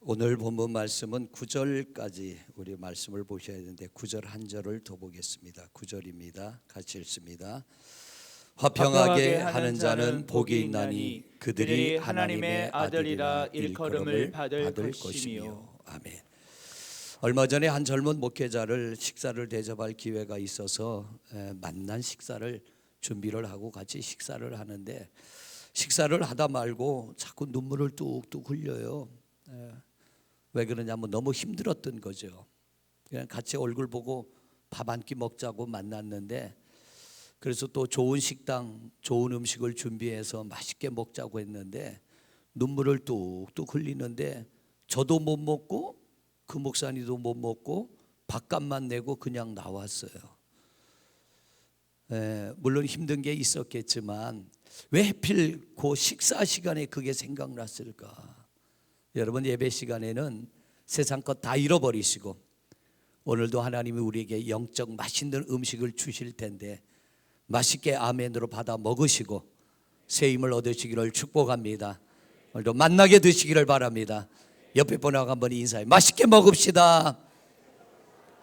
오늘 본문 말씀은 9절까지 우리 말씀을 보셔야 되는데 9절 한 절을 더 보겠습니다. 9절입니다. 같이 읽습니다. 화평하게 하는 자는 복이 있나니 그들이 하나님의 아들이라 일컬음을 받을 것이며. 아멘. 얼마 전에 한 젊은 목회자를 식사를 대접할 기회가 있어서 만난 식사를 준비를 하고 같이 식사를 하는데 식사를 하다 말고 자꾸 눈물을 뚝뚝 흘려요. 왜 그러냐면 너무 힘들었던 거죠. 그냥 같이 얼굴 보고 밥 한 끼 먹자고 만났는데 그래서 또 좋은 식당, 좋은 음식을 준비해서 맛있게 먹자고 했는데 눈물을 뚝뚝 흘리는데 저도 못 먹고 그 목사님도 못 먹고 밥값만 내고 그냥 나왔어요. 물론 힘든 게 있었겠지만 왜 하필 그 식사 시간에 그게 생각났을까? 여러분, 예배 시간에는 세상 것 다 잃어버리시고 오늘도 하나님이 우리에게 영적 맛있는 음식을 주실 텐데 맛있게 아멘으로 받아 먹으시고 새 힘을 얻으시기를 축복합니다. 오늘도 만나게 드시기를 바랍니다. 옆에 분하고 한번 인사해. 맛있게 먹읍시다.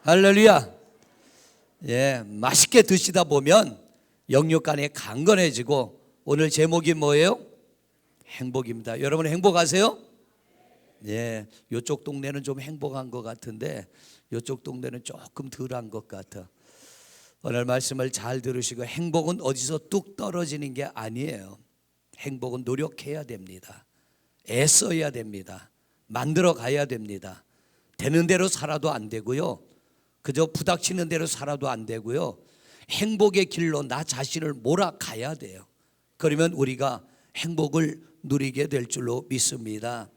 할렐루야. 맛있게 드시다 보면 영육간에 강건해지고 오늘 제목이 뭐예요? 행복입니다. 여러분 행복하세요? 이쪽 동네는 좀 행복한 것 같은데 이쪽 동네는 조금 덜한 것 같아. 오늘 말씀을 잘 들으시고 행복은 어디서 뚝 떨어지는 게 아니에요. 행복은 노력해야 됩니다. 애써야 됩니다. 만들어 가야 됩니다. 되는 대로 살아도 안 되고요. 그저 부닥치는 대로 살아도 안 되고요. 행복의 길로 나 자신을 몰아가야 돼요. 그러면 우리가 행복을 누리게 될 줄로 믿습니다.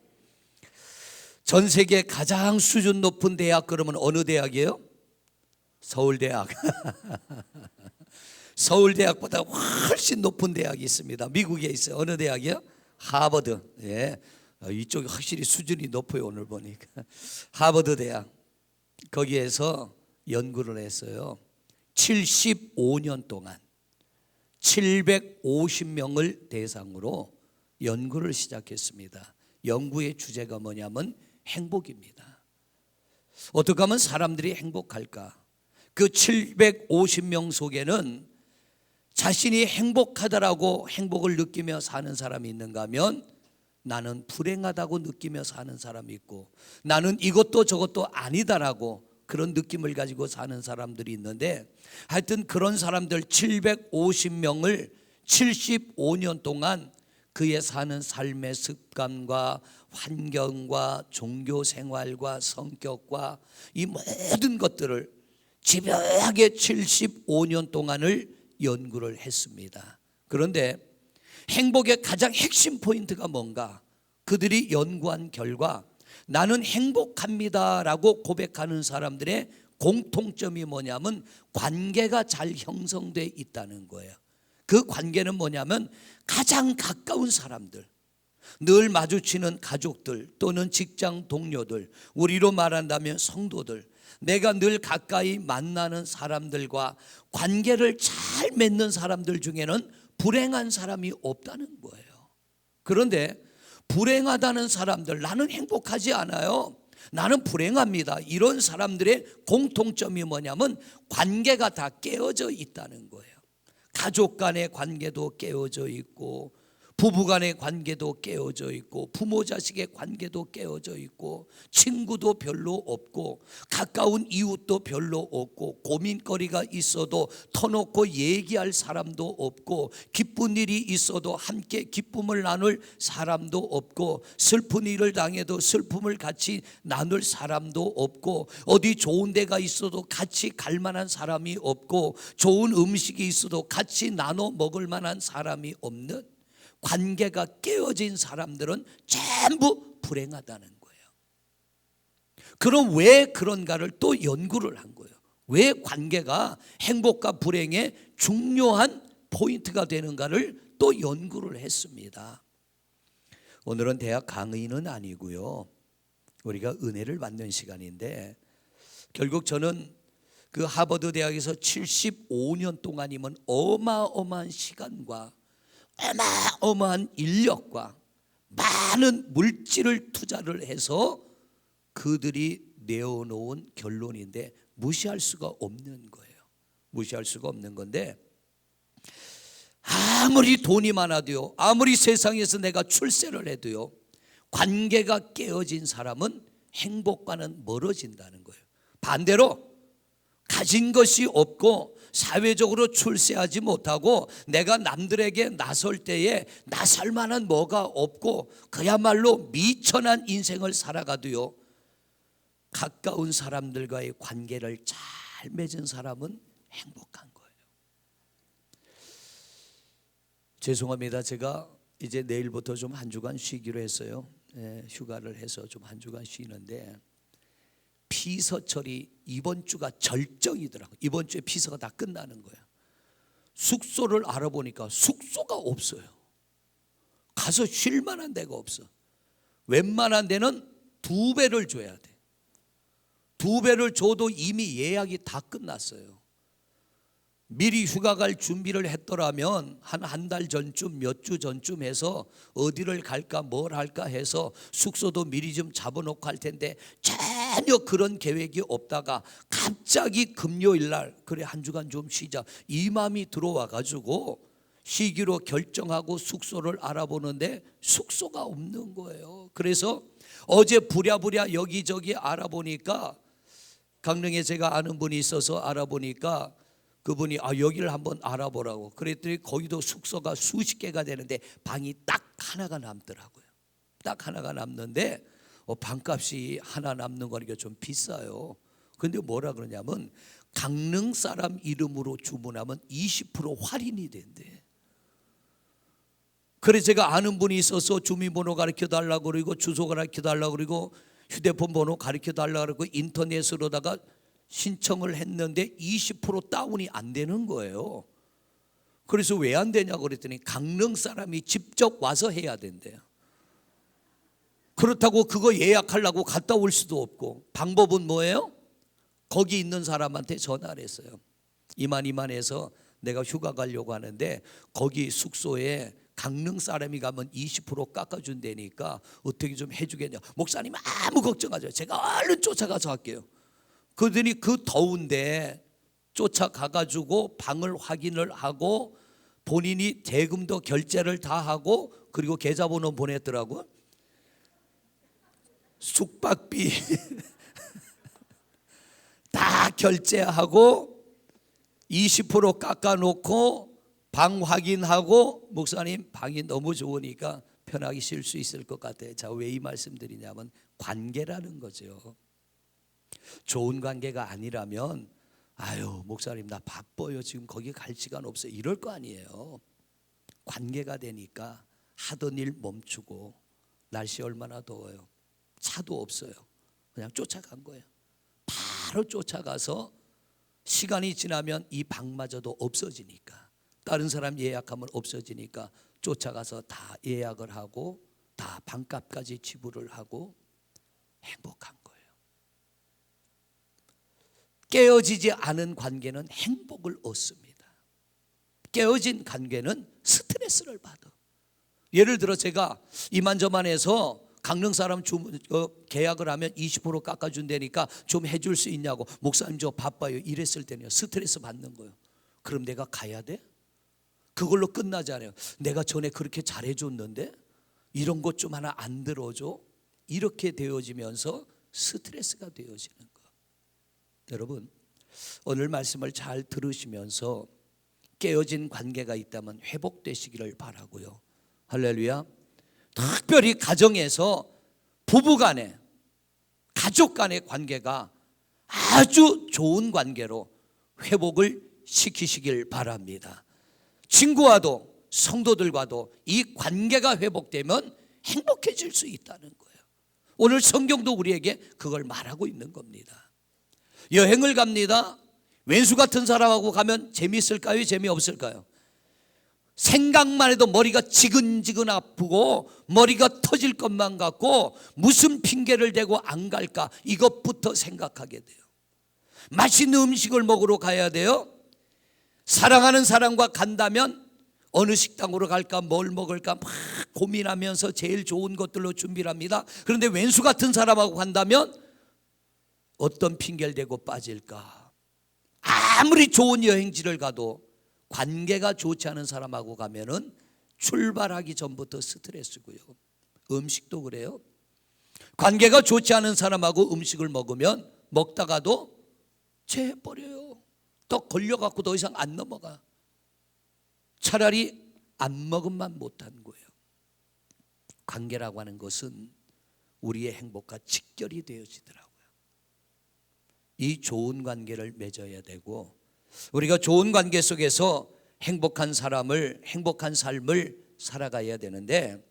전 세계 가장 수준 높은 대학 그러면 어느 대학이에요? 서울대학. 서울대학보다 훨씬 높은 대학이 있습니다. 미국에 있어요. 어느 대학이요? 하버드. 이쪽이 확실히 수준이 높아요. 오늘 보니까 하버드 대학. 거기에서 연구를 했어요. 75년 동안 750명을 대상으로 연구를 시작했습니다. 연구의 주제가 뭐냐면 행복입니다. 어떻게 하면 사람들이 행복할까? 그 750명 속에는 자신이 행복하다라고 행복을 느끼며 사는 사람이 있는가 하면 나는 불행하다고 느끼며 사는 사람이 있고 나는 이것도 저것도 아니다라고 그런 느낌을 가지고 사는 사람들이 있는데 하여튼 그런 사람들 750명을 75년 동안 그의 사는 삶의 습관과 환경과 종교 생활과 성격과 이 모든 것들을 집요하게 75년 동안을 연구를 했습니다. 그런데 행복의 가장 핵심 포인트가 뭔가? 그들이 연구한 결과 나는 행복합니다라고 고백하는 사람들의 공통점이 뭐냐면 관계가 잘 형성되어 있다는 거예요. 그 관계는 뭐냐면 가장 가까운 사람들, 늘 마주치는 가족들 또는 직장 동료들, 우리로 말한다면 성도들, 내가 늘 가까이 만나는 사람들과 관계를 잘 맺는 사람들 중에는 불행한 사람이 없다는 거예요. 그런데 불행하다는 사람들, 나는 행복하지 않아요, 나는 불행합니다, 이런 사람들의 공통점이 뭐냐면 관계가 다 깨어져 있다는 거예요. 가족 간의 관계도 깨어져 있고 부부 간의 관계도 깨어져 있고 부모 자식의 관계도 깨어져 있고 친구도 별로 없고 가까운 이웃도 별로 없고 고민거리가 있어도 터놓고 얘기할 사람도 없고 기쁜 일이 있어도 함께 기쁨을 나눌 사람도 없고 슬픈 일을 당해도 슬픔을 같이 나눌 사람도 없고 어디 좋은 데가 있어도 같이 갈 만한 사람이 없고 좋은 음식이 있어도 같이 나눠 먹을 만한 사람이 없는 관계가 깨어진 사람들은 전부 불행하다는 거예요. 그럼 왜 그런가를 또 연구를 한 거예요. 왜 관계가 행복과 불행의 중요한 포인트가 되는가를 또 연구를 했습니다. 오늘은 대학 강의는 아니고요, 우리가 은혜를 받는 시간인데 결국 저는 그 하버드 대학에서 75년 동안이면 어마어마한 시간과 어마어마한 인력과 많은 물질을 투자를 해서 그들이 내어놓은 결론인데 무시할 수가 없는 거예요. 무시할 수가 없는 건데, 아무리 돈이 많아도요, 아무리 세상에서 내가 출세를 해도요, 관계가 깨어진 사람은 행복과는 멀어진다는 거예요. 반대로 가진 것이 없고 사회적으로 출세하지 못하고 내가 남들에게 나설 때에 나설 만한 뭐가 없고 그야말로 미천한 인생을 살아가도요, 가까운 사람들과의 관계를 잘 맺은 사람은 행복한 거예요. 죄송합니다. 제가 이제 내일부터 좀 한 주간 쉬기로 했어요. 휴가를 해서 좀 한 주간 쉬는데, 피서철이 이번 주가 절정이더라고요. 이번 주에 피서가 다 끝나는 거예요. 숙소를 알아보니까 숙소가 없어요. 가서 쉴 만한 데가 없어. 웬만한 데는 2배를 줘야 돼. 2배를 줘도 이미 예약이 다 끝났어요. 미리 휴가 갈 준비를 했더라면 한 달 전쯤, 몇 주 전쯤 해서 어디를 갈까 뭘 할까 해서 숙소도 미리 좀 잡아놓고 할 텐데 전혀 그런 계획이 없다가 갑자기 금요일 날 그래 한 주간 좀 쉬자 이 마음이 들어와 가지고 쉬기로 결정하고 숙소를 알아보는데 숙소가 없는 거예요. 그래서 어제 부랴부랴 여기저기 알아보니까, 강릉에 제가 아는 분이 있어서 알아보니까 그분이 여기를 한번 알아보라고 그랬더니 거기도 숙소가 수십 개가 되는데 방이 딱 하나가 남더라고요. 딱 하나가 남는데 방값이 하나 남는 거니까 좀 비싸요. 근데 뭐라 그러냐면 강릉 사람 이름으로 주문하면 20% 할인이 된대. 그래서 제가 아는 분이 있어서 주민번호 가르쳐 달라고 그러고 주소 가르쳐 달라고 그러고 휴대폰 번호 가르쳐 달라고 그러고 인터넷으로다가 신청을 했는데 20% 다운이 안 되는 거예요. 그래서 왜 안 되냐고 그랬더니 강릉 사람이 직접 와서 해야 된대요. 그렇다고 그거 예약하려고 갔다 올 수도 없고, 방법은 뭐예요? 거기 있는 사람한테 전화를 했어요. 이만해서 내가 휴가 가려고 하는데 거기 숙소에 강릉 사람이 가면 20% 깎아준다니까 어떻게 좀 해주겠냐. 목사님 아무 걱정하지 마세요. 제가 얼른 쫓아가서 할게요. 그들이 그 더운데 쫓아가가지고 방을 확인을 하고 본인이 대금도 결제를 다 하고 그리고 계좌번호 보냈더라고요. 숙박비 다 결제하고 20% 깎아놓고 방 확인하고, 목사님 방이 너무 좋으니까 편하게 쉴 수 있을 것 같아요. 자, 왜 이 말씀 드리냐면 관계라는 거죠. 좋은 관계가 아니라면 목사님 나 바빠요, 지금 거기 갈 시간 없어요, 이럴 거 아니에요. 관계가 되니까 하던 일 멈추고, 날씨 얼마나 더워요, 차도 없어요, 그냥 쫓아간 거예요. 바로 쫓아가서 시간이 지나면 이 방마저도 없어지니까, 다른 사람 예약하면 없어지니까 쫓아가서 다 예약을 하고 다 방값까지 지불을 하고 행복한 거예요. 깨어지지 않은 관계는 행복을 얻습니다. 깨어진 관계는 스트레스를 받아. 예를 들어 제가 이만저만해서 강릉 사람 계약을 하면 20% 깎아준다니까 좀 해줄 수 있냐고, 목사님 저 바빠요 이랬을 때는 스트레스 받는 거예요. 그럼 내가 가야 돼? 그걸로 끝나지 않아요. 내가 전에 그렇게 잘해줬는데 이런 것 좀 하나 안 들어줘? 이렇게 되어지면서 스트레스가 되어지는 거. 여러분, 오늘 말씀을 잘 들으시면서 깨어진 관계가 있다면 회복되시기를 바라고요. 할렐루야. 특별히 가정에서 부부간에, 가족 간의 관계가 아주 좋은 관계로 회복을 시키시길 바랍니다. 친구와도 성도들과도 이 관계가 회복되면 행복해질 수 있다는 거예요. 오늘 성경도 우리에게 그걸 말하고 있는 겁니다. 여행을 갑니다. 왼수 같은 사람하고 가면 재미있을까요? 재미없을까요? 생각만 해도 머리가 지근지근 아프고 머리가 터질 것만 같고 무슨 핑계를 대고 안 갈까, 이것부터 생각하게 돼요. 맛있는 음식을 먹으러 가야 돼요. 사랑하는 사람과 간다면 어느 식당으로 갈까, 뭘 먹을까 막 고민하면서 제일 좋은 것들로 준비를 합니다. 그런데 왼수 같은 사람하고 간다면 어떤 핑계를 대고 빠질까? 아무리 좋은 여행지를 가도 관계가 좋지 않은 사람하고 가면은 출발하기 전부터 스트레스고요. 음식도 그래요. 관계가 좋지 않은 사람하고 음식을 먹으면 먹다가도 체해버려요. 또 걸려갖고 더 이상 안 넘어가. 차라리 안 먹은만 못한 거예요. 관계라고 하는 것은 우리의 행복과 직결이 되어지더라고요. 이 좋은 관계를 맺어야 되고, 우리가 좋은 관계 속에서 행복한 삶을 살아가야 되는데,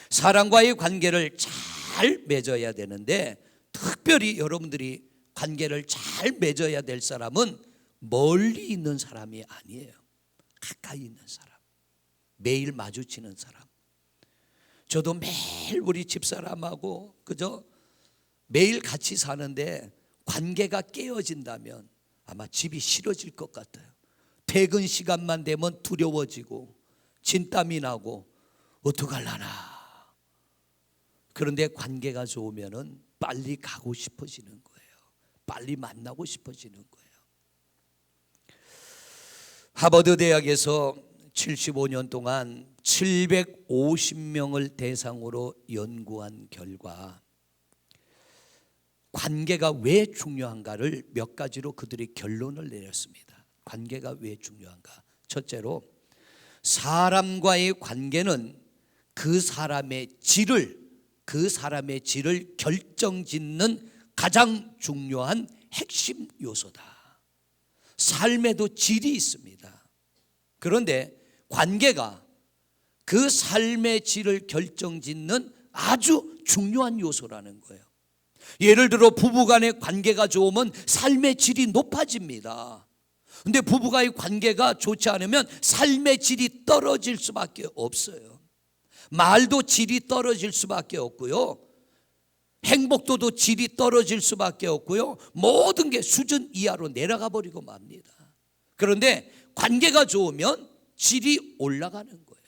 사람과의 관계를 잘 맺어야 되는데, 특별히 여러분들이 관계를 잘 맺어야 될 사람은 멀리 있는 사람이 아니에요. 가까이 있는 사람, 매일 마주치는 사람. 저도 매일 우리 집사람하고 그저 매일 같이 사는데 관계가 깨어진다면 아마 집이 싫어질 것 같아요. 퇴근 시간만 되면 두려워지고 진땀이 나고 어떡하려나. 그런데 관계가 좋으면 빨리 가고 싶어지는 거예요. 빨리 만나고 싶어지는 거예요. 하버드 대학에서 75년 동안 750명을 대상으로 연구한 결과 관계가 왜 중요한가를 몇 가지로 그들이 결론을 내렸습니다. 관계가 왜 중요한가? 첫째로, 사람과의 관계는 그 사람의 질을 결정짓는 가장 중요한 핵심 요소다. 삶에도 질이 있습니다. 그런데 관계가 그 삶의 질을 결정짓는 아주 중요한 요소라는 거예요. 예를 들어 부부간의 관계가 좋으면 삶의 질이 높아집니다. 그런데 부부간의 관계가 좋지 않으면 삶의 질이 떨어질 수밖에 없어요. 말도 질이 떨어질 수밖에 없고요, 행복도도 질이 떨어질 수밖에 없고요, 모든 게 수준 이하로 내려가 버리고 맙니다. 그런데 관계가 좋으면 질이 올라가는 거예요.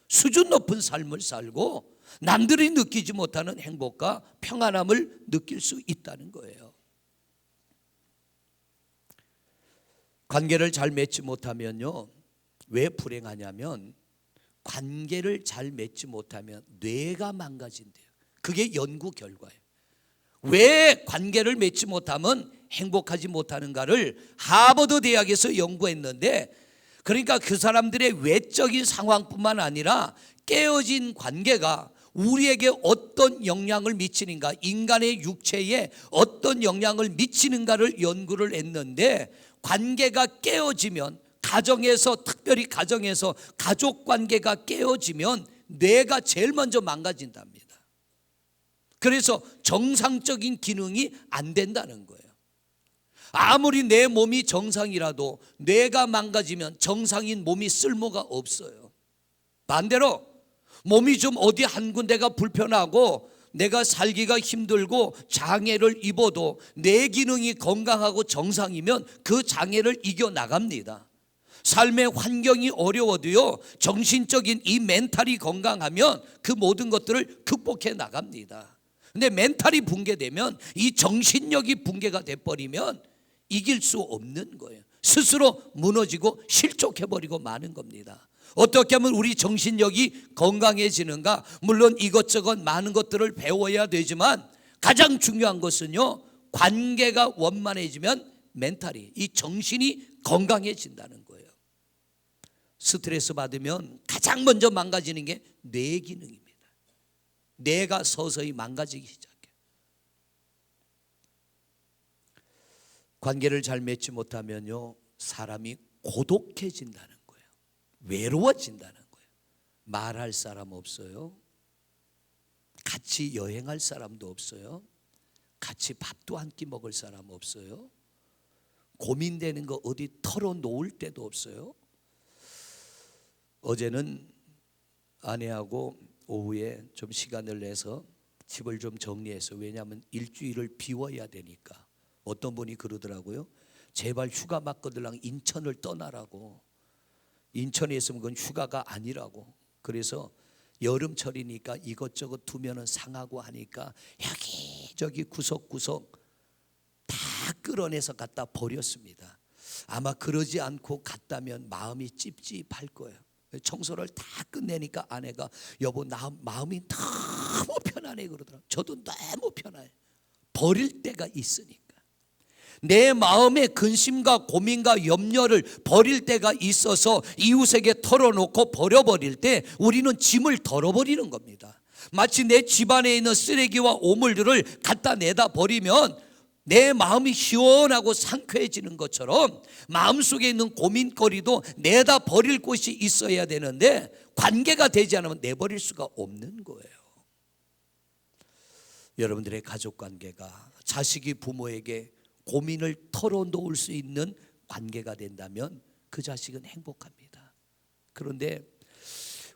수준 높은 삶을 살고 남들이 느끼지 못하는 행복과 평안함을 느낄 수 있다는 거예요. 관계를 잘 맺지 못하면요, 왜 불행하냐면 관계를 잘 맺지 못하면 뇌가 망가진대요. 그게 연구 결과예요. 왜 관계를 맺지 못하면 행복하지 못하는가를 하버드 대학에서 연구했는데, 그러니까 그 사람들의 외적인 상황뿐만 아니라 깨어진 관계가 우리에게 어떤 영향을 미치는가, 인간의 육체에 어떤 영향을 미치는가를 연구를 했는데, 관계가 깨어지면, 가정에서, 특별히 가정에서 가족 관계가 깨어지면 뇌가 제일 먼저 망가진답니다. 그래서 정상적인 기능이 안 된다는 거예요. 아무리 내 몸이 정상이라도 뇌가 망가지면 정상인 몸이 쓸모가 없어요. 반대로 몸이 좀 어디 한 군데가 불편하고 내가 살기가 힘들고 장애를 입어도 내 기능이 건강하고 정상이면 그 장애를 이겨나갑니다. 삶의 환경이 어려워도요, 정신적인 이 멘탈이 건강하면 그 모든 것들을 극복해 나갑니다. 근데 멘탈이 붕괴되면, 이 정신력이 붕괴가 돼버리면 이길 수 없는 거예요. 스스로 무너지고 실족해버리고 마는 겁니다. 어떻게 하면 우리 정신력이 건강해지는가? 물론 이것저것 많은 것들을 배워야 되지만 가장 중요한 것은요, 관계가 원만해지면 멘탈이, 이 정신이 건강해진다는 거예요. 스트레스 받으면 가장 먼저 망가지는 게 뇌 기능입니다. 뇌가 서서히 망가지기 시작해요. 관계를 잘 맺지 못하면요, 사람이 고독해진다는 거예요. 외로워진다는 거예요. 말할 사람 없어요. 같이 여행할 사람도 없어요. 같이 밥도 한 끼 먹을 사람 없어요. 고민되는 거 어디 털어놓을 데도 없어요. 어제는 아내하고 오후에 좀 시간을 내서 집을 좀 정리해서, 왜냐하면 일주일을 비워야 되니까. 어떤 분이 그러더라고요. 제발 휴가 맞거들랑 인천을 떠나라고. 인천에 있으면 그건 휴가가 아니라고. 그래서 여름철이니까 이것저것 두면은 상하고 하니까 여기저기 구석구석 다 끌어내서 갖다 버렸습니다. 아마 그러지 않고 갔다면 마음이 찝찝할 거예요. 청소를 다 끝내니까 아내가 여보 나 마음이 너무 편안해 그러더라고요. 저도 너무 편해요. 버릴 때가 있으니까. 내 마음의 근심과 고민과 염려를 버릴 때가 있어서 이웃에게 털어놓고 버려버릴 때 우리는 짐을 덜어버리는 겁니다. 마치 내 집안에 있는 쓰레기와 오물들을 갖다 내다 버리면 내 마음이 시원하고 상쾌해지는 것처럼 마음속에 있는 고민거리도 내다 버릴 곳이 있어야 되는데 관계가 되지 않으면 내버릴 수가 없는 거예요. 여러분들의 가족관계가 자식이 부모에게 고민을 털어놓을 수 있는 관계가 된다면 그 자식은 행복합니다. 그런데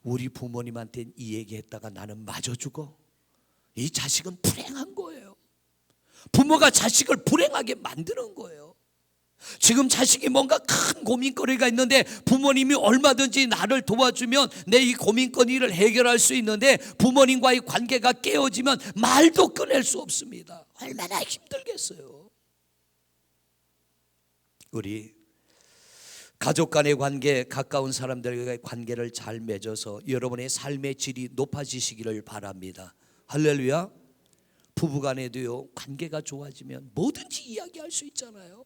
우리 부모님한테 이 얘기했다가 나는 맞아 죽어. 이 자식은 불행한 거예요. 부모가 자식을 불행하게 만드는 거예요. 지금 자식이 뭔가 큰 고민거리가 있는데 부모님이 얼마든지 나를 도와주면 내 이 고민거리를 해결할 수 있는데 부모님과의 관계가 깨어지면 말도 꺼낼 수 없습니다. 얼마나 힘들겠어요. 우리 가족 간의 관계, 가까운 사람들과의 관계를 잘 맺어서 여러분의 삶의 질이 높아지시기를 바랍니다. 할렐루야. 부부간에도요 관계가 좋아지면 뭐든지 이야기할 수 있잖아요.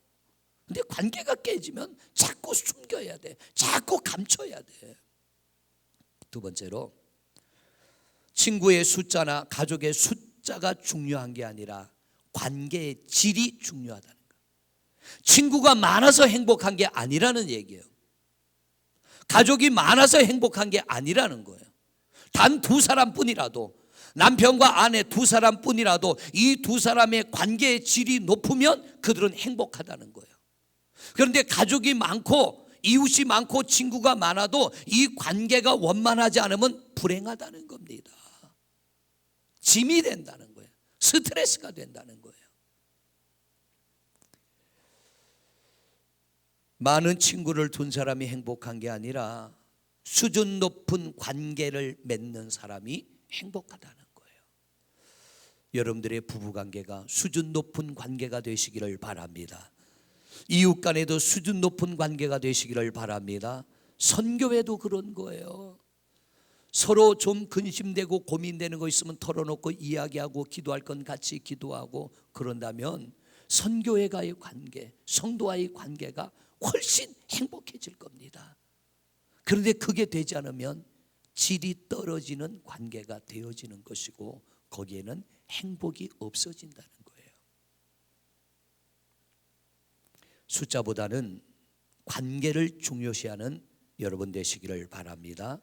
근데 관계가 깨지면 자꾸 숨겨야 돼. 자꾸 감춰야 돼. 두 번째로 친구의 숫자나 가족의 숫자가 중요한 게 아니라 관계의 질이 중요하다는 거예요. 친구가 많아서 행복한 게 아니라는 얘기예요. 가족이 많아서 행복한 게 아니라는 거예요. 단 두 사람뿐이라도, 남편과 아내 두 사람뿐이라도 이 두 사람의 관계의 질이 높으면 그들은 행복하다는 거예요. 그런데 가족이 많고 이웃이 많고 친구가 많아도 이 관계가 원만하지 않으면 불행하다는 겁니다. 짐이 된다는 거예요. 스트레스가 된다는 거예요. 많은 친구를 둔 사람이 행복한 게 아니라 수준 높은 관계를 맺는 사람이 행복하다는 거예요. 여러분들의 부부관계가 수준 높은 관계가 되시기를 바랍니다. 이웃 간에도 수준 높은 관계가 되시기를 바랍니다. 선교회도 그런 거예요. 서로 좀 근심되고 고민되는 거 있으면 털어놓고 이야기하고 기도할 건 같이 기도하고 그런다면 선교회와의 관계, 성도와의 관계가 훨씬 행복해질 겁니다. 그런데 그게 되지 않으면 질이 떨어지는 관계가 되어지는 것이고 거기에는 행복이 없어진다는 거예요. 숫자보다는 관계를 중요시하는 여러분 되시기를 바랍니다.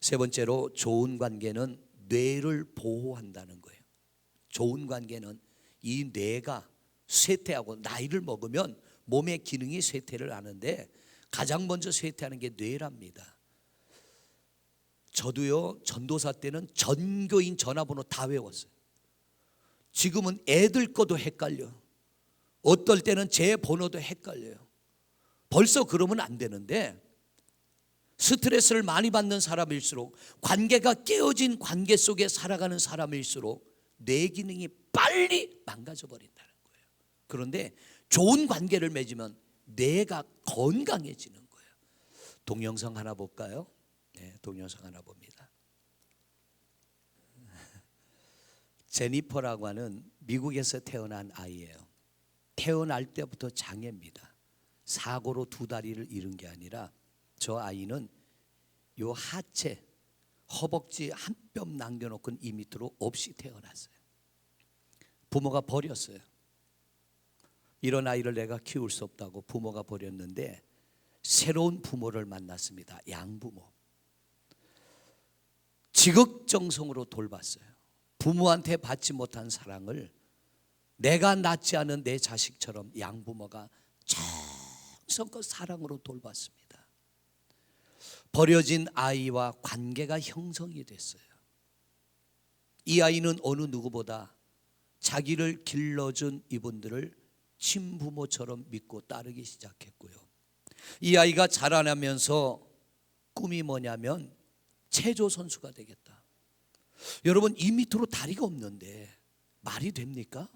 세 번째로 좋은 관계는 뇌를 보호한다는 거예요. 좋은 관계는 이 뇌가 쇠퇴하고 나이를 먹으면 몸의 기능이 쇠퇴를 하는데 가장 먼저 쇠퇴하는 게 뇌랍니다. 저도요 전도사 때는 전교인 전화번호 다 외웠어요. 지금은 애들 거도 헷갈려. 어떨 때는 제 번호도 헷갈려요. 벌써 그러면 안 되는데 스트레스를 많이 받는 사람일수록 관계가 깨어진 관계 속에 살아가는 사람일수록 뇌 기능이 빨리 망가져 버린다는 거예요. 그런데 좋은 관계를 맺으면 뇌가 건강해지는 거예요. 동영상 하나 볼까요? 네, 동영상 하나 봅니다. 제니퍼라고 하는 미국에서 태어난 아이예요. 태어날 때부터 장애입니다. 사고로 두 다리를 잃은 게 아니라 저 아이는 요 하체, 허벅지 한 뼘 남겨놓고 이 밑으로 없이 태어났어요. 부모가 버렸어요. 이런 아이를 내가 키울 수 없다고 부모가 버렸는데 새로운 부모를 만났습니다. 양부모. 지극정성으로 돌봤어요. 부모한테 받지 못한 사랑을 내가 낳지 않은 내 자식처럼 양부모가 정성껏 사랑으로 돌봤습니다. 버려진 아이와 관계가 형성이 됐어요. 이 아이는 어느 누구보다 자기를 길러준 이분들을 친부모처럼 믿고 따르기 시작했고요. 이 아이가 자라나면서 꿈이 뭐냐면 체조 선수가 되겠다. 여러분 이 밑으로 다리가 없는데 말이 됩니까?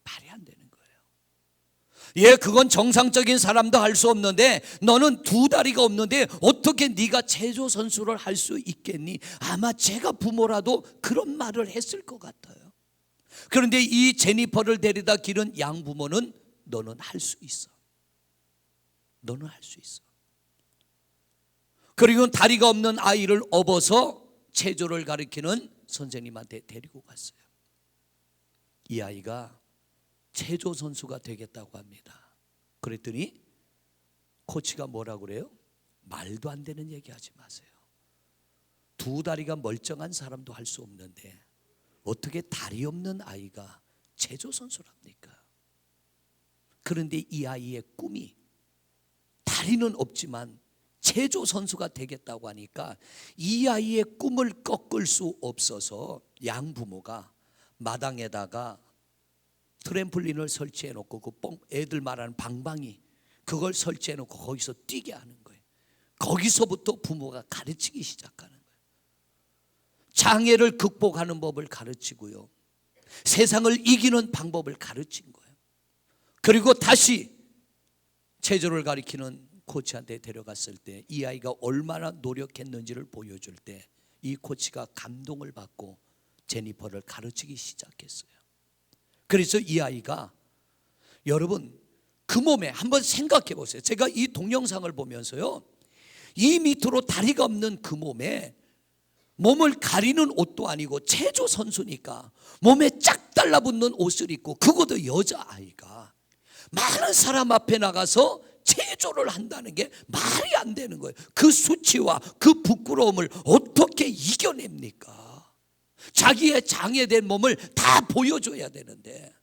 말이 안 되는 거예요. 예, 그건 정상적인 사람도 할 수 없는데 너는 두 다리가 없는데 어떻게 네가 체조 선수를 할 수 있겠니? 아마 제가 부모라도 그런 말을 했을 것 같아요. 그런데 이 제니퍼를 데려다 기른 양부모는 너는 할 수 있어. 너는 할 수 있어. 그리고 다리가 없는 아이를 업어서 체조를 가르치는 선생님한테 데리고 갔어요. 이 아이가 체조 선수가 되겠다고 합니다. 그랬더니 코치가 뭐라고 그래요? 말도 안 되는 얘기 하지 마세요. 두 다리가 멀쩡한 사람도 할 수 없는데 어떻게 다리 없는 아이가 체조 선수랍니까? 그런데 이 아이의 꿈이 다리는 없지만 체조 선수가 되겠다고 하니까 이 아이의 꿈을 꺾을 수 없어서 양부모가 마당에다가 트램플린을 설치해 놓고 애들 말하는 방방이 그걸 설치해 놓고 거기서 뛰게 하는 거예요. 거기서부터 부모가 가르치기 시작하는 거예요. 장애를 극복하는 법을 가르치고요, 세상을 이기는 방법을 가르친 거예요. 그리고 다시 체조를 가르치는 코치한테 데려갔을 때 이 아이가 얼마나 노력했는지를 보여줄 때 이 코치가 감동을 받고 제니퍼를 가르치기 시작했어요. 그래서 이 아이가, 여러분 그 몸에 한번 생각해 보세요. 제가 이 동영상을 보면서요, 이 밑으로 다리가 없는 그 몸에 몸을 가리는 옷도 아니고 체조 선수니까 몸에 쫙 달라붙는 옷을 입고, 그것도 여자아이가 많은 사람 앞에 나가서 체조를 한다는 게 말이 안 되는 거예요. 그 수치와 그 부끄러움을 어떻게 이겨냅니까? 자기의 장애된 몸을 다 보여줘야 되는데,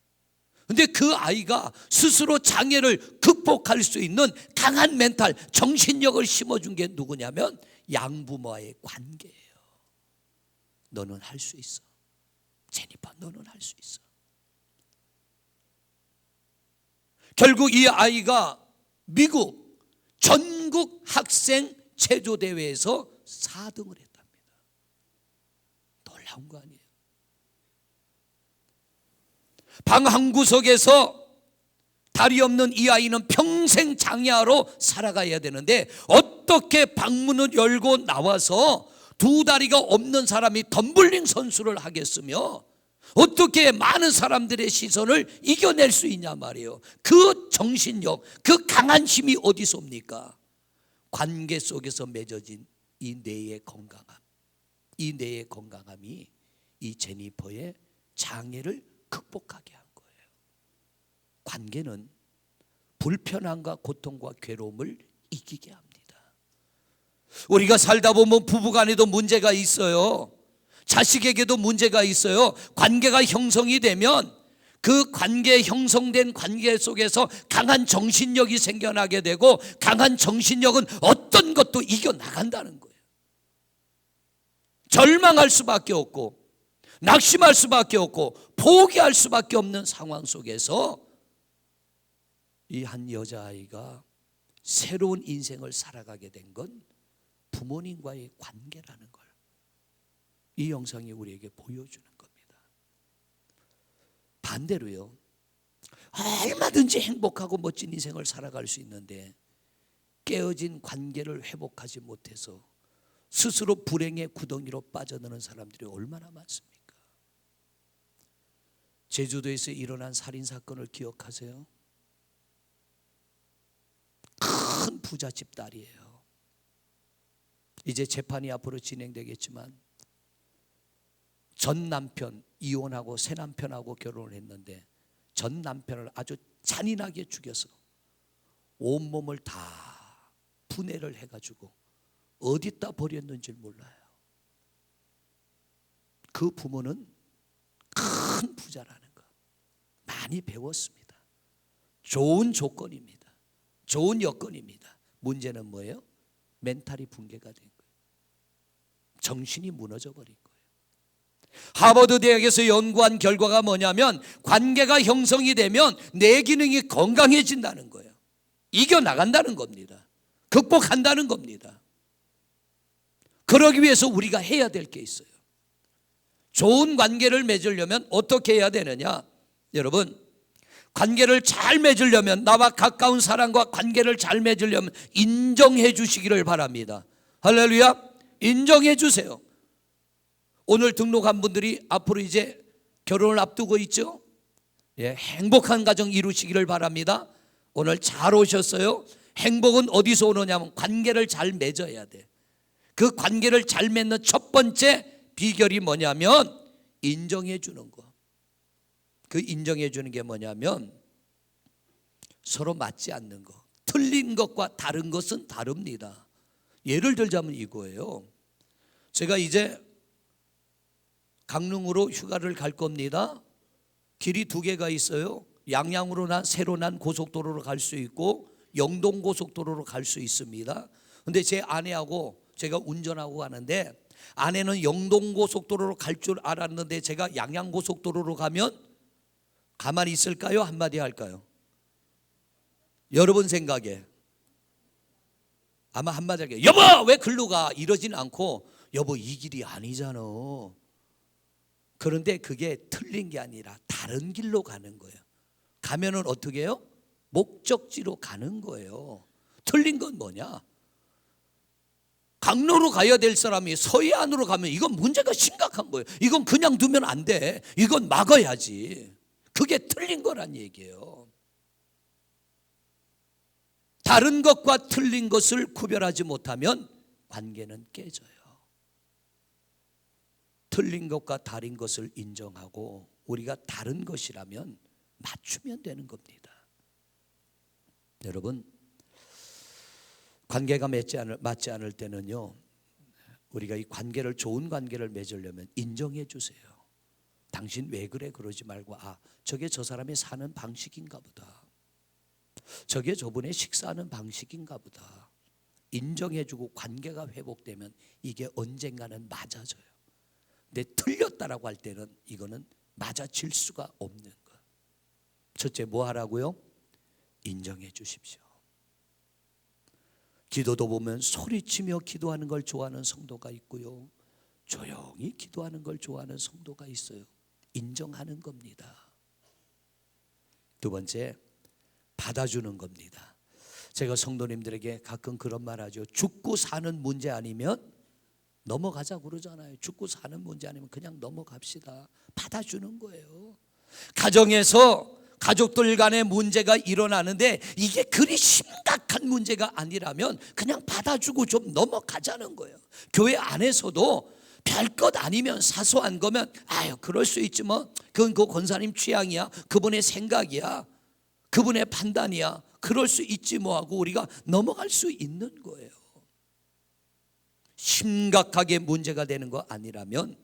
근데 그 아이가 스스로 장애를 극복할 수 있는 강한 멘탈, 정신력을 심어준 게 누구냐면 양부모와의 관계예요. 너는 할 수 있어. 제니퍼, 너는 할 수 있어. 결국 이 아이가 미국 전국 학생 체조 대회에서 4등을 했답니다. 놀라운 거 아니에요? 방 한 구석에서 다리 없는 이 아이는 평생 장애아로 살아가야 되는데 어떻게 방문을 열고 나와서 두 다리가 없는 사람이 덤블링 선수를 하겠으며 어떻게 많은 사람들의 시선을 이겨낼 수 있냐 말이에요. 그 정신력, 그 강한 힘이 어디서 옵니까? 관계 속에서 맺어진 이 뇌의 건강함, 이 뇌의 건강함이 이 제니퍼의 장애를 극복하게 한 거예요. 관계는 불편함과 고통과 괴로움을 이기게 합니다. 우리가 살다 보면 부부간에도 문제가 있어요. 자식에게도 문제가 있어요. 관계가 형성이 되면 그 관계, 형성된 관계 속에서 강한 정신력이 생겨나게 되고, 강한 정신력은 어떤 것도 이겨나간다는 거예요. 절망할 수밖에 없고 낙심할 수밖에 없고 포기할 수밖에 없는 상황 속에서 이 한 여자아이가 새로운 인생을 살아가게 된 건 부모님과의 관계라는 걸 이 영상이 우리에게 보여주는 겁니다. 반대로요, 얼마든지 행복하고 멋진 인생을 살아갈 수 있는데 깨어진 관계를 회복하지 못해서 스스로 불행의 구덩이로 빠져드는 사람들이 얼마나 많습니까? 제주도에서 일어난 살인사건을 기억하세요? 큰 부잣집 딸이에요. 이제 재판이 앞으로 진행되겠지만 전 남편, 이혼하고 새 남편하고 결혼을 했는데 전 남편을 아주 잔인하게 죽여서 온몸을 다 분해를 해가지고 어디다 버렸는지 몰라요. 그 부모는 큰 부자라는 거 많이 배웠습니다. 좋은 조건입니다. 좋은 여건입니다. 문제는 뭐예요? 멘탈이 붕괴가 된 거예요. 정신이 무너져 버린 거예요. 하버드 대학에서 연구한 결과가 뭐냐면 관계가 형성이 되면 뇌 기능이 건강해진다는 거예요. 이겨나간다는 겁니다. 극복한다는 겁니다. 그러기 위해서 우리가 해야 될 게 있어요. 좋은 관계를 맺으려면 어떻게 해야 되느냐? 여러분, 관계를 잘 맺으려면, 나와 가까운 사람과 관계를 잘 맺으려면 인정해 주시기를 바랍니다. 할렐루야. 인정해 주세요. 오늘 등록한 분들이 앞으로 이제 결혼을 앞두고 있죠. 예, 행복한 가정 이루시기를 바랍니다. 오늘 잘 오셨어요. 행복은 어디서 오느냐면 관계를 잘 맺어야 돼. 그 관계를 잘 맺는 첫 번째 비결이 뭐냐면 인정해 주는 거. 그 인정해 주는 게 뭐냐면 서로 맞지 않는 거, 틀린 것과 다른 것은 다릅니다. 예를 들자면 이거예요. 제가 이제 강릉으로 휴가를 갈 겁니다. 길이 두 개가 있어요. 양양으로 새로 난 고속도로로 갈 수 있고 영동 고속도로로 갈 수 있습니다. 근데 제 아내하고 제가 운전하고 가는데, 아내는 영동 고속도로로 갈 줄 알았는데 제가 양양 고속도로로 가면 가만히 있을까요? 한마디 할까요? 여러분 생각에 아마 한마디 할게요. 여보 왜 글로 가? 이러진 않고 여보 이 길이 아니잖아. 그런데 그게 틀린 게 아니라 다른 길로 가는 거예요. 가면은 어떻게 해요? 목적지로 가는 거예요. 틀린 건 뭐냐? 강로로 가야 될 사람이 서해안으로 가면 이건 문제가 심각한 거예요. 이건 그냥 두면 안 돼. 이건 막아야지. 그게 틀린 거란 얘기예요. 다른 것과 틀린 것을 구별하지 못하면 관계는 깨져요. 틀린 것과 다른 것을 인정하고 우리가 다른 것이라면 맞추면 되는 겁니다. 여러분, 관계가 맞지 않을 때는요, 우리가 이 관계를, 좋은 관계를 맺으려면 인정해 주세요. 당신 왜 그래? 그러지 말고, 아, 저게 저 사람이 사는 방식인가 보다. 저게 저분의 식사하는 방식인가 보다. 인정해 주고 관계가 회복되면 이게 언젠가는 맞아져요. 근데 틀렸다라고 할 때는 이거는 맞아질 수가 없는 것. 첫째 뭐 하라고요? 인정해 주십시오. 기도도 보면 소리치며 기도하는 걸 좋아하는 성도가 있고요, 조용히 기도하는 걸 좋아하는 성도가 있어요. 인정하는 겁니다. 두 번째, 받아주는 겁니다. 제가 성도님들에게 가끔 그런 말 하죠. 죽고 사는 문제 아니면 넘어가자 그러잖아요. 죽고 사는 문제 아니면 그냥 넘어갑시다. 받아주는 거예요. 가정에서 가족들 간의 문제가 일어나는데 이게 그리 심각한 문제가 아니라면 그냥 받아주고 좀 넘어가자는 거예요. 교회 안에서도 별것 아니면, 사소한 거면 아유 그럴 수 있지 뭐, 그건 그 권사님 취향이야, 그분의 생각이야, 그분의 판단이야, 그럴 수 있지 뭐 하고 우리가 넘어갈 수 있는 거예요. 심각하게 문제가 되는 거 아니라면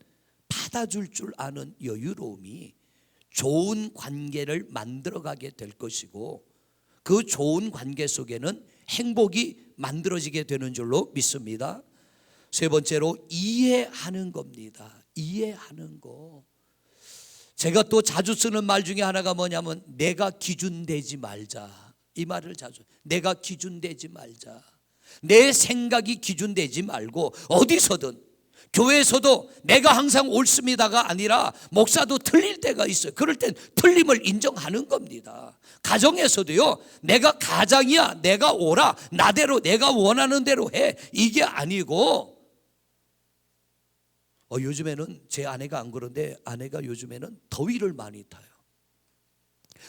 받아줄 줄 아는 여유로움이 좋은 관계를 만들어가게 될 것이고, 그 좋은 관계 속에는 행복이 만들어지게 되는 줄로 믿습니다. 세 번째로 이해하는 겁니다. 이해하는 거. 제가 또 자주 쓰는 말 중에 하나가 뭐냐면 내가 기준 되지 말자. 이 말을 자주, 내가 기준 되지 말자. 내 생각이 기준 되지 말고, 어디서든 교회에서도 내가 항상 옳습니다가 아니라 목사도 틀릴 때가 있어요. 그럴 땐 틀림을 인정하는 겁니다. 가정에서도요, 내가 가장이야, 내가 옳아, 나대로 내가 원하는 대로 해, 이게 아니고, 요즘에는 제 아내가 안 그런데 아내가 요즘에는 더위를 많이 타요.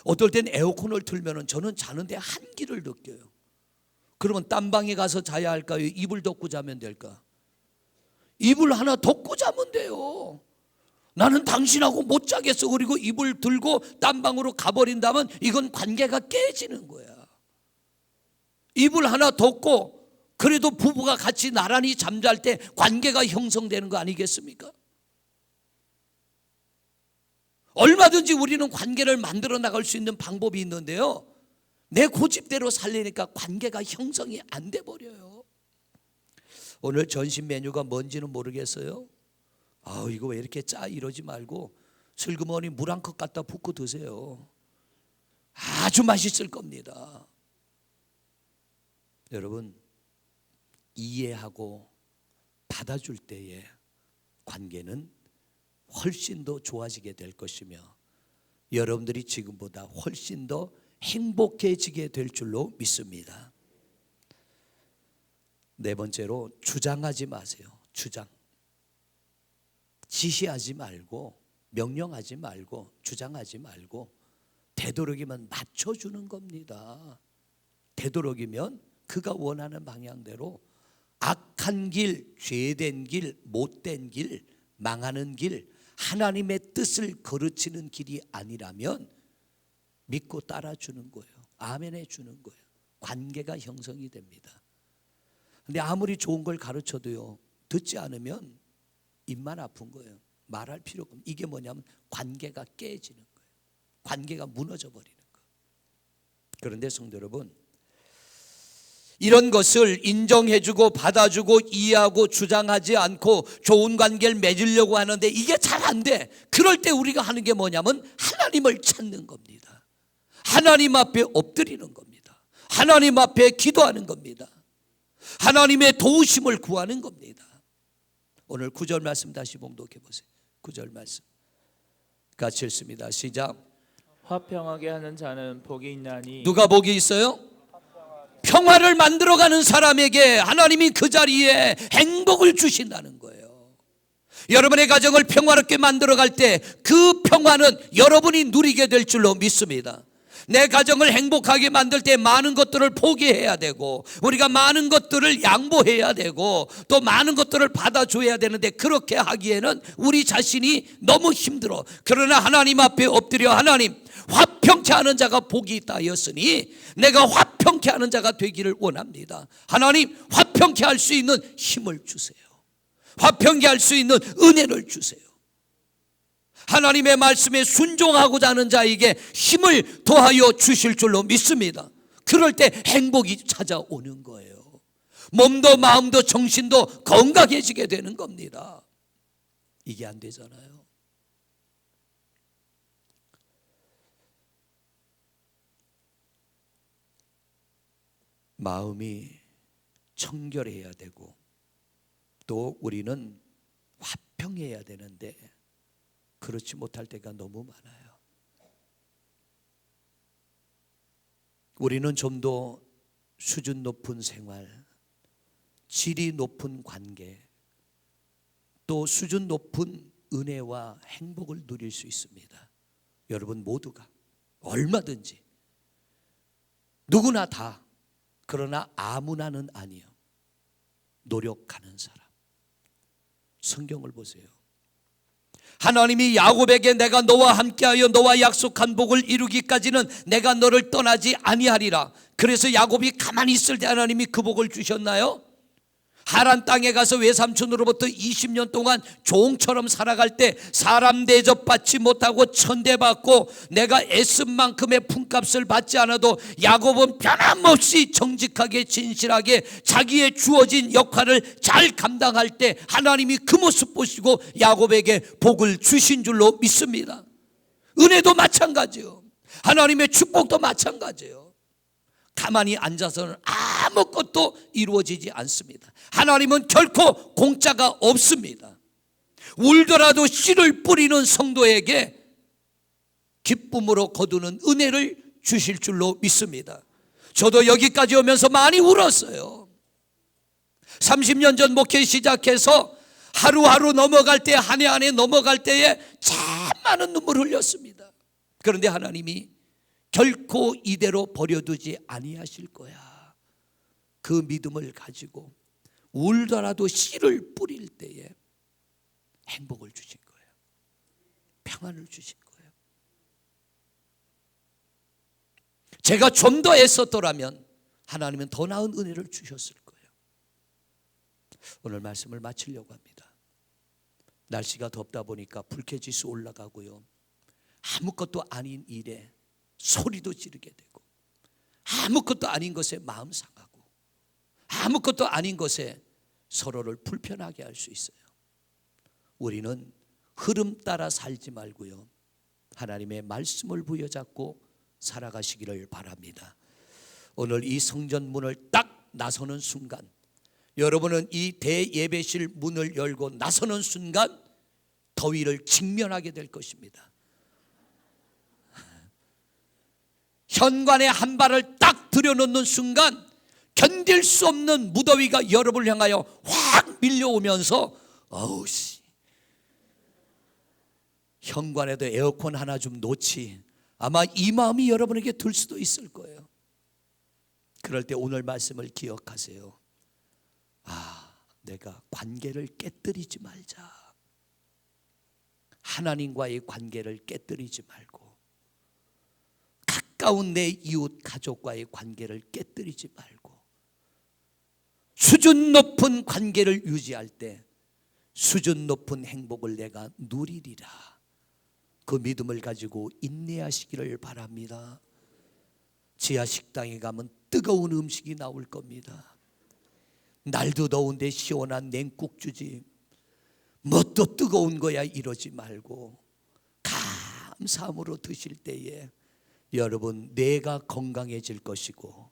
어떨 땐 에어컨을 틀면 저는 자는데 한기를 느껴요. 그러면 딴방에 가서 자야 할까요? 이불 덮고 자면 될까? 이불 하나 덮고 자면 돼요. 나는 당신하고 못 자겠어. 그리고 이불 들고 딴방으로 가버린다면 이건 관계가 깨지는 거야. 이불 하나 덮고 그래도 부부가 같이 나란히 잠잘 때 관계가 형성되는 거 아니겠습니까? 얼마든지 우리는 관계를 만들어 나갈 수 있는 방법이 있는데요, 내 고집대로 살리니까 관계가 형성이 안 돼 버려요. 오늘 전신 메뉴가 뭔지는 모르겠어요. 이거 왜 이렇게 짜? 이러지 말고 슬그머니 물 한 컵 갖다 붓고 드세요. 아주 맛있을 겁니다. 여러분, 이해하고 받아줄 때에 관계는 훨씬 더 좋아지게 될 것이며, 여러분들이 지금보다 훨씬 더 행복해지게 될 줄로 믿습니다. 네 번째로, 주장하지 마세요. 주장. 지시하지 말고, 명령하지 말고, 주장하지 말고, 되도록이면 맞춰주는 겁니다. 되도록이면 그가 원하는 방향대로 악한 길, 죄된 길, 못된 길, 망하는 길, 하나님의 뜻을 거르치는 길이 아니라면 믿고 따라주는 거예요. 아멘해 주는 거예요. 관계가 형성이 됩니다. 근데 아무리 좋은 걸 가르쳐도요, 듣지 않으면 입만 아픈 거예요. 말할 필요가 없는. 이게 뭐냐면 관계가 깨지는 거예요. 관계가 무너져 버리는 거예요. 그런데 성도 여러분, 이런 것을 인정해주고 받아주고 이해하고 주장하지 않고 좋은 관계를 맺으려고 하는데 이게 잘 안 돼. 그럴 때 우리가 하는 게 뭐냐면 하나님을 찾는 겁니다. 하나님 앞에 엎드리는 겁니다. 하나님 앞에 기도하는 겁니다. 하나님의 도우심을 구하는 겁니다. 오늘 9절 말씀 다시 봉독해 보세요. 9절 말씀 같이 읽습니다. 시작. 화평하게 하는 자는 복이 있나니. 누가 복이 있어요? 평화를 만들어가는 사람에게 하나님이 그 자리에 행복을 주신다는 거예요. 여러분의 가정을 평화롭게 만들어갈 때 그 평화는 여러분이 누리게 될 줄로 믿습니다. 내 가정을 행복하게 만들 때 많은 것들을 포기해야 되고, 우리가 많은 것들을 양보해야 되고, 또 많은 것들을 받아줘야 되는데 그렇게 하기에는 우리 자신이 너무 힘들어. 그러나 하나님 앞에 엎드려, 하나님, 화평케 하는 자가 복이 있다 하였으니 내가 화평케 하는 자가 되기를 원합니다. 하나님, 화평케 할 수 있는 힘을 주세요. 화평케 할 수 있는 은혜를 주세요. 하나님의 말씀에 순종하고자 하는 자에게 힘을 더하여 주실 줄로 믿습니다. 그럴 때 행복이 찾아오는 거예요. 몸도 마음도 정신도 건강해지게 되는 겁니다. 이게 안 되잖아요. 마음이 청결해야 되고 또 우리는 화평해야 되는데 그렇지 못할 때가 너무 많아요. 우리는 좀 더 수준 높은 생활, 질이 높은 관계, 또 수준 높은 은혜와 행복을 누릴 수 있습니다. 여러분 모두가 얼마든지 누구나 다. 그러나 아무나는 아니요. 노력하는 사람. 성경을 보세요. 하나님이 야곱에게 내가 너와 함께하여 너와 약속한 복을 이루기까지는 내가 너를 떠나지 아니하리라. 그래서 야곱이 가만히 있을 때 하나님이 그 복을 주셨나요? 하란 땅에 가서 외삼촌으로부터 20년 동안 종처럼 살아갈 때 사람 대접받지 못하고 천대받고 내가 애쓴 만큼의 품값을 받지 않아도 야곱은 변함없이 정직하게 진실하게 자기의 주어진 역할을 잘 감당할 때 하나님이 그 모습 보시고 야곱에게 복을 주신 줄로 믿습니다. 은혜도 마찬가지요. 하나님의 축복도 마찬가지예요. 가만히 앉아서는 아무것도 이루어지지 않습니다. 하나님은 결코 공짜가 없습니다. 울더라도 씨를 뿌리는 성도에게 기쁨으로 거두는 은혜를 주실 줄로 믿습니다. 저도 여기까지 오면서 많이 울었어요. 30년 전 목회 시작해서 하루하루 넘어갈 때, 한 해 한 해 넘어갈 때에 참 많은 눈물을 흘렸습니다. 그런데 하나님이 결코 이대로 버려두지 아니하실 거야. 그 믿음을 가지고 울더라도 씨를 뿌릴 때에 행복을 주신 거예요. 평안을 주신 거예요. 제가 좀 더 애썼더라면 하나님은 더 나은 은혜를 주셨을 거예요. 오늘 말씀을 마치려고 합니다. 날씨가 덥다 보니까 불쾌지수 올라가고요. 아무것도 아닌 일에 소리도 지르게 되고 아무것도 아닌 것에 마음 상하고 아무것도 아닌 것에 서로를 불편하게 할 수 있어요. 우리는 흐름 따라 살지 말고요. 하나님의 말씀을 부여잡고 살아가시기를 바랍니다. 오늘 이 성전 문을 딱 나서는 순간 여러분은 이 대예배실 문을 열고 나서는 순간 더위를 직면하게 될 것입니다. 현관에 한 발을 딱 들여놓는 순간 견딜 수 없는 무더위가 여러분을 향하여 확 밀려오면서 어우씨, 현관에도 에어컨 하나 좀 놓지, 아마 이 마음이 여러분에게 들 수도 있을 거예요. 그럴 때 오늘 말씀을 기억하세요. 내가 관계를 깨뜨리지 말자. 하나님과의 관계를 깨뜨리지 말고 가까운 내 이웃 가족과의 관계를 깨뜨리지 말고 수준 높은 관계를 유지할 때 수준 높은 행복을 내가 누리리라. 그 믿음을 가지고 인내하시기를 바랍니다. 지하 식당에 가면 뜨거운 음식이 나올 겁니다. 날도 더운데 시원한 냉국 주지, 뭐 또 뜨거운 거야 이러지 말고 감사함으로 드실 때에 여러분 내가 건강해질 것이고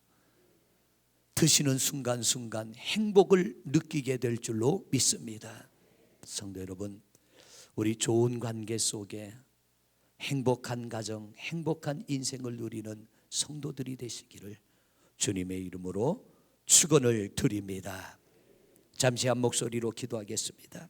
드시는 순간순간 행복을 느끼게 될 줄로 믿습니다. 성도 여러분, 우리 좋은 관계 속에 행복한 가정, 행복한 인생을 누리는 성도들이 되시기를 주님의 이름으로 축원을 드립니다. 잠시 한 목소리로 기도하겠습니다.